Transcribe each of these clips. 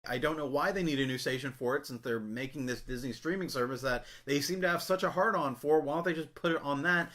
I don't know why they need a new station for it, since they're making this Disney streaming service that they seem to have such a hard on for. Why don't they just put it on that?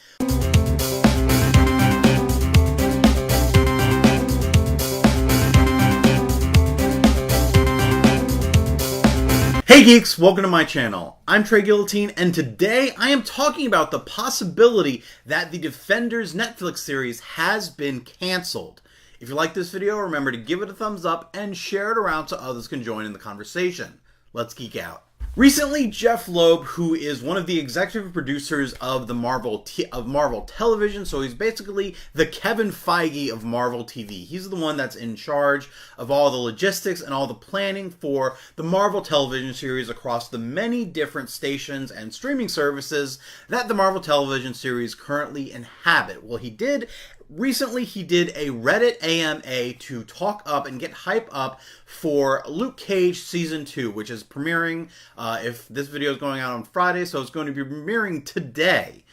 Hey geeks, welcome to my channel. I'm Trey Guillotine, and today I am talking about the possibility that the Defenders Netflix series has been canceled. If you like this video, remember to give it a thumbs up and share it around so others can join in the conversation. Let's geek out. Recently, Jeph Loeb, who is one of the executive producers of Marvel Television, so he's basically the Kevin Feige of Marvel TV. He's the one that's in charge of all the logistics and all the planning for the Marvel Television series across the many different stations and streaming services that the Marvel Television series currently inhabit. Well, recently he did a Reddit AMA to talk up and get hype up for Luke Cage Season 2, which is premiering, if this video is going out on Friday, so it's going to be premiering today.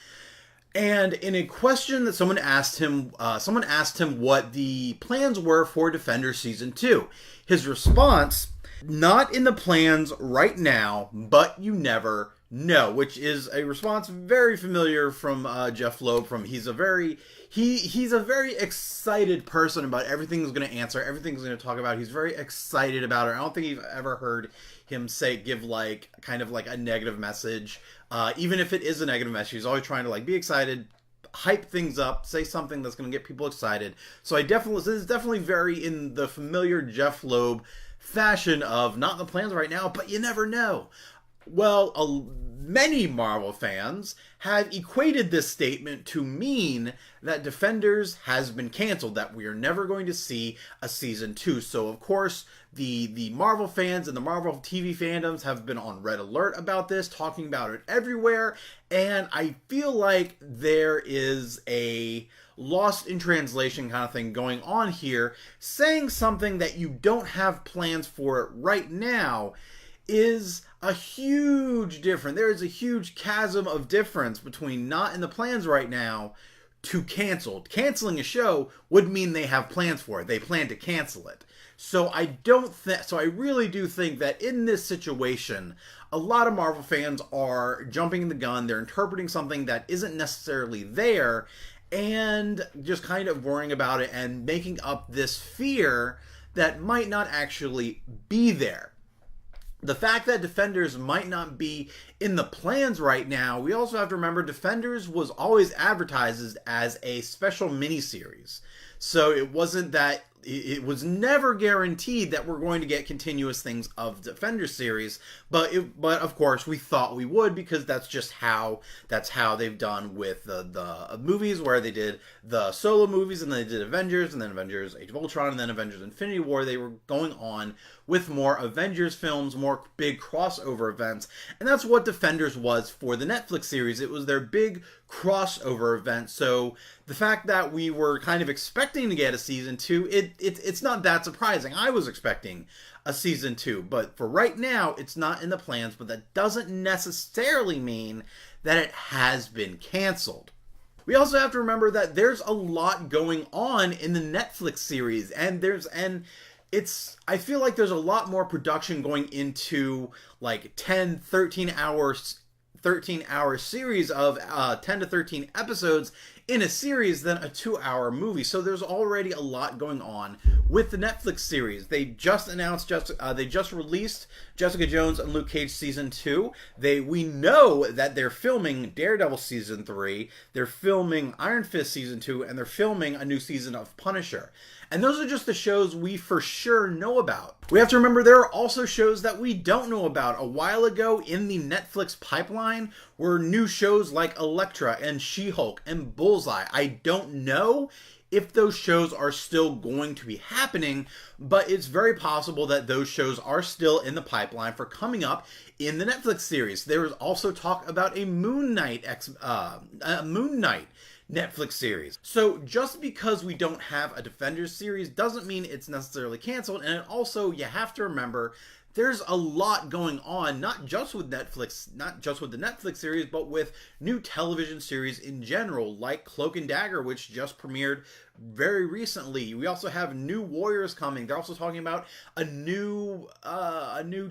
And in a question that someone asked him what the plans were for Defenders Season 2. His response, "Not in the plans right now, but you never know," which is a response very familiar from Jeph Loeb. He's a very excited person about everything he's going to answer, everything he's going to talk about. He's very excited about it. I don't think you've ever heard him give kind of a negative message. Even if it is a negative message, he's always trying to be excited, hype things up, say something that's going to get people excited. So this is definitely very in the familiar Jeph Loeb fashion of not in the plans right now, but you never know. Well, many Marvel fans have equated this statement to mean that Defenders has been canceled, that we are never going to see a Season 2. So, of course, the Marvel fans and the Marvel TV fandoms have been on red alert about this, talking about it everywhere, and I feel like there is a lost in translation kind of thing going on here. Saying something that you don't have plans for it right now is a huge difference. There is a huge chasm of difference between not in the plans right now to canceled. Canceling a show would mean they have plans for it. They plan to cancel it. So I really do think that in this situation, a lot of Marvel fans are jumping the gun. They're interpreting something that isn't necessarily there and just kind of worrying about it and making up this fear that might not actually be there. The fact that Defenders might not be in the plans right now, we also have to remember Defenders was always advertised as a special miniseries. So it was never guaranteed that we're going to get continuous things of Defenders series, but of course we thought we would, because that's how they've done with the movies, where they did the solo movies and then they did Avengers and then Avengers Age of Ultron and then Avengers Infinity War. They were going on with more Avengers films, more big crossover events, and that's what Defenders was for the Netflix series. It was their big crossover event. So the fact that we were kind of expecting to get a Season 2, it's not that surprising. I was expecting a Season 2, but for right now, it's not in the plans, but that doesn't necessarily mean that it has been canceled. We also have to remember that there's a lot going on in the Netflix series, I feel like there's a lot more production going into 10, 13 hour series of 10 to 13 episodes in a series than a 2-hour movie. So there's already a lot going on with the Netflix series. They just released Jessica Jones and Luke Cage Season 2. We know that they're filming Daredevil Season 3, they're filming Iron Fist Season 2, and they're filming a new season of Punisher. And those are just the shows we for sure know about. We have to remember there are also shows that we don't know about. A while ago in the Netflix pipeline were new shows like Elektra and She-Hulk and Bullseye. I don't know if those shows are still going to be happening, but it's very possible that those shows are still in the pipeline for coming up in the Netflix series. There is also talk about a Moon Knight Netflix series. So just because we don't have a Defenders series doesn't mean it's necessarily canceled. And also, you have to remember there's a lot going on, not just with Netflix, not just with the Netflix series, but with new television series in general, like Cloak and Dagger, which just premiered very recently. We also have new Warriors coming. They're also talking about a new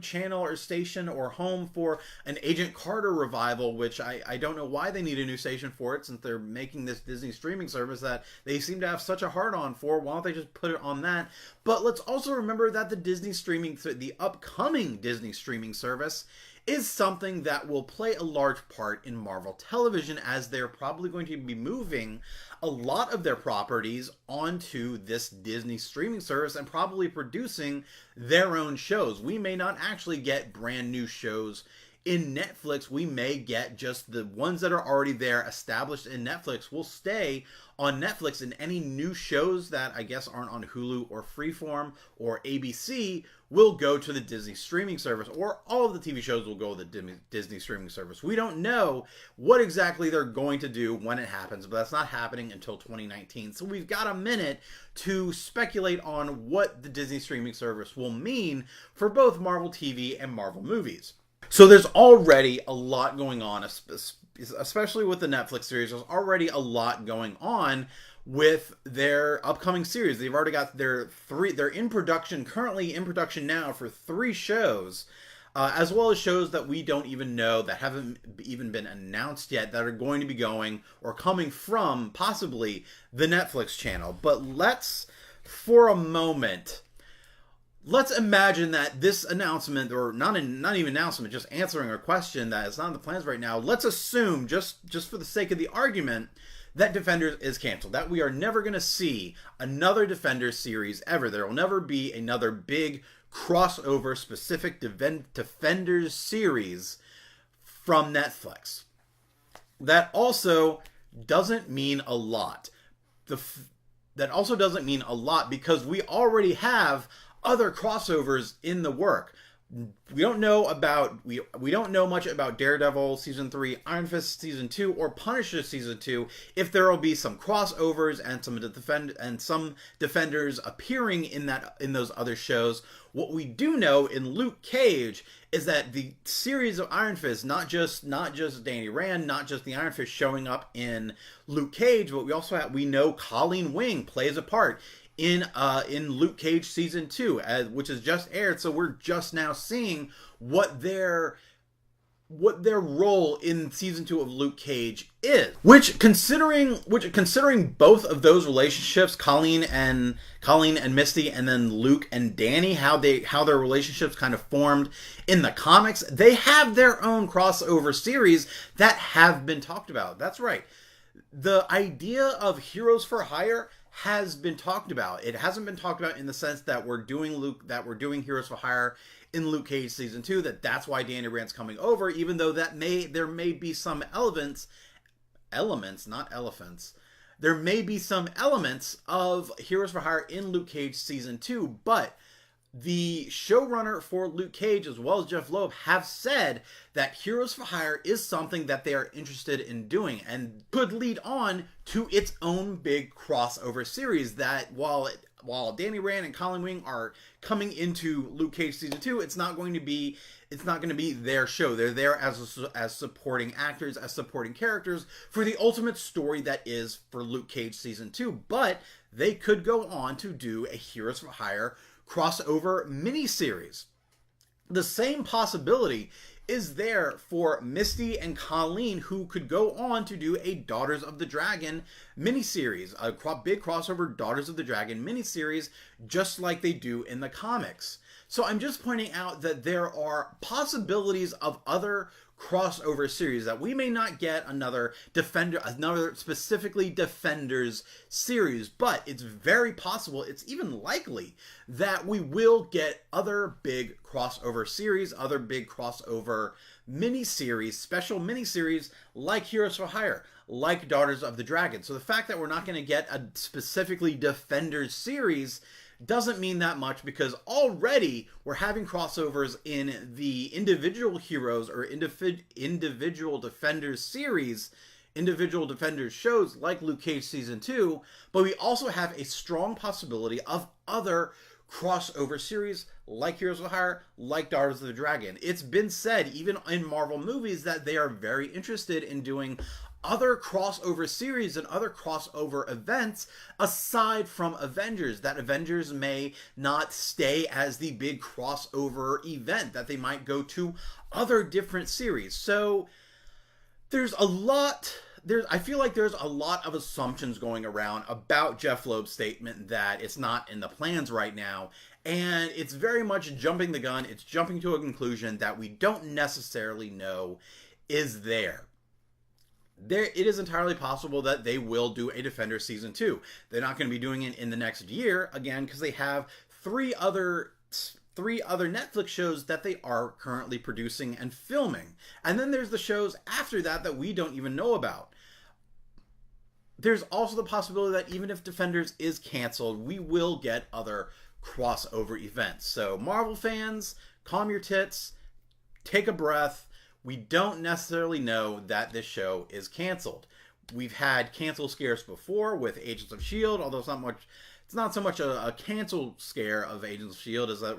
channel or station or home for an Agent Carter revival, which I don't know why they need a new station for it, since they're making this Disney streaming service that they seem to have such a hard-on for. Why don't they just put it on that? But let's also remember that the upcoming Disney streaming service is something that will play a large part in Marvel Television, as they're probably going to be moving a lot of their properties onto this Disney streaming service and probably producing their own shows. We may not actually get brand new shows in Netflix. We may get just the ones that are already there, established in Netflix, will stay on Netflix, and any new shows that I guess aren't on Hulu or Freeform or ABC will go to the Disney streaming service, or all of the TV shows will go to the Disney streaming service. We don't know what exactly they're going to do when it happens, but that's not happening until 2019. So we've got a minute to speculate on what the Disney streaming service will mean for both Marvel TV and Marvel movies. So there's already a lot going on, especially with the Netflix series. There's already a lot going on with their upcoming series. They've already got they're in production, currently in production now, for 3 shows, as well as shows that we don't even know, that haven't even been announced yet, that are going to be going or coming from possibly the Netflix channel. But for a moment, let's imagine that this announcement, or not even announcement, just answering a question that is not in the plans right now. Let's assume, just for the sake of the argument, that Defenders is canceled. That we are never going to see another Defenders series ever. There will never be another big crossover specific Defenders series from Netflix. That also doesn't mean a lot. That also doesn't mean a lot because we already have other crossovers in the work. We don't know much about Daredevil Season 3, Iron Fist Season 2, or Punisher Season 2, if there will be some crossovers and some Defenders appearing in those other shows. What we do know in Luke Cage is that the series of Iron Fist, not just Danny Rand, not just the Iron Fist showing up in Luke Cage, but we know Colleen Wing plays a part in Luke Cage Season 2, which has just aired. So we're just now seeing what their role in Season 2 of Luke Cage is. Which considering both of those relationships, Colleen and Misty, and then Luke and Danny, how their relationships kind of formed in the comics, they have their own crossover series that have been talked about. That's right. The idea of Heroes for Hire has been talked about. It hasn't been talked about in the sense that we're doing Heroes for Hire in Luke Cage Season 2, that's why Danny Rand's coming over, even though there may be some elements, not elephants. There may be some elements of Heroes for Hire in Luke Cage Season 2, but the showrunner for Luke Cage, as well as Jeff Loeb, have said that Heroes for Hire is something that they are interested in doing and could lead on to its own big crossover series. That while Danny Rand and Colleen Wing are coming into Luke Cage Season 2, it's not going to be their show. They're there as supporting actors, as supporting characters for the ultimate story that is for Luke Cage Season 2. But they could go on to do a Heroes for Hire crossover miniseries. The same possibility is there for Misty and Colleen, who could go on to do a Daughters of the Dragon miniseries, a big crossover Daughters of the Dragon miniseries, just like they do in the comics. So I'm just pointing out that there are possibilities of other crossover series, that we may not get another specifically Defenders series, but it's very possible, it's even likely, that we will get other big crossover series, other big crossover miniseries, special miniseries like Heroes for Hire, like Daughters of the Dragon. So the fact that we're not going to get a specifically Defenders series doesn't mean that much, because already we're having crossovers in the individual heroes or individual Defenders series, individual Defenders shows like Luke Cage Season 2, but we also have a strong possibility of other crossover series like Heroes for Hire, like Daughters of the Dragon. It's been said, even in Marvel movies, that they are very interested in doing other crossover series and other crossover events aside from Avengers, that Avengers may not stay as the big crossover event, that they might go to other different series. So I feel like there's a lot of assumptions going around about Jeph Loeb's statement that it's not in the plans right now, and it's very much jumping the gun. It's jumping to a conclusion that we don't necessarily know is there. It is entirely possible that they will do a Defenders Season 2. They're not going to be doing it in the next year, again, because they have three other Netflix shows that they are currently producing and filming. And then there's the shows after that we don't even know about. There's also the possibility that even if Defenders is canceled, we will get other crossover events. So Marvel fans, calm your tits, take a breath. We don't necessarily know that this show is canceled. We've had cancel scares before with Agents of S.H.I.E.L.D., although it's not so much a cancel scare of Agents of S.H.I.E.L.D. as that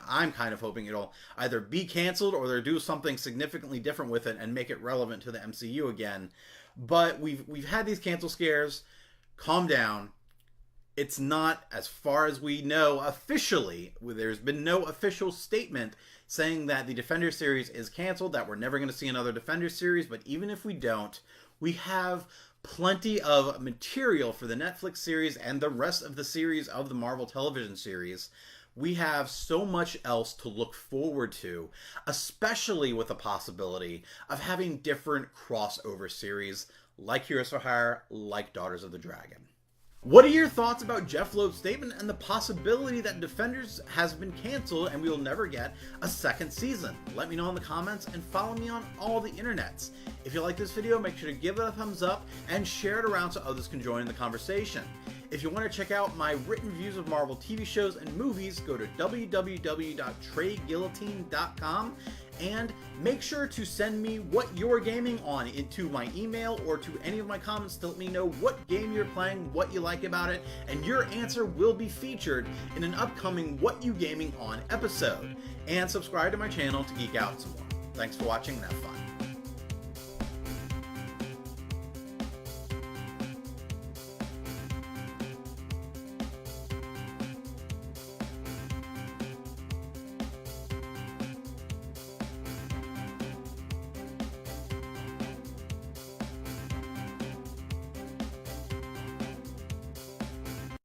I'm kind of hoping it'll either be canceled or they'll do something significantly different with it and make it relevant to the MCU again. But we've had these cancel scares. Calm down. It's not, as far as we know officially, there's been no official statement saying that the Defender series is canceled, that we're never going to see another Defender series. But even if we don't, we have plenty of material for the Netflix series and the rest of the series of the Marvel television series. We have so much else to look forward to, especially with the possibility of having different crossover series like Heroes for Hire, like Daughters of the Dragon. What are your thoughts about Jeph Loeb's statement and the possibility that Defenders has been canceled and we will never get a second season? Let me know in the comments and follow me on all the internets. If you like this video, make sure to give it a thumbs up and share it around so others can join in the conversation. If you want to check out my written reviews of Marvel TV shows and movies, go to www.treyguillotine.com and make sure to send me what you're gaming on into my email or to any of my comments to let me know what game you're playing, what you like about it, and your answer will be featured in an upcoming What You Gaming On episode. And subscribe to my channel to geek out some more. Thanks for watching and have fun.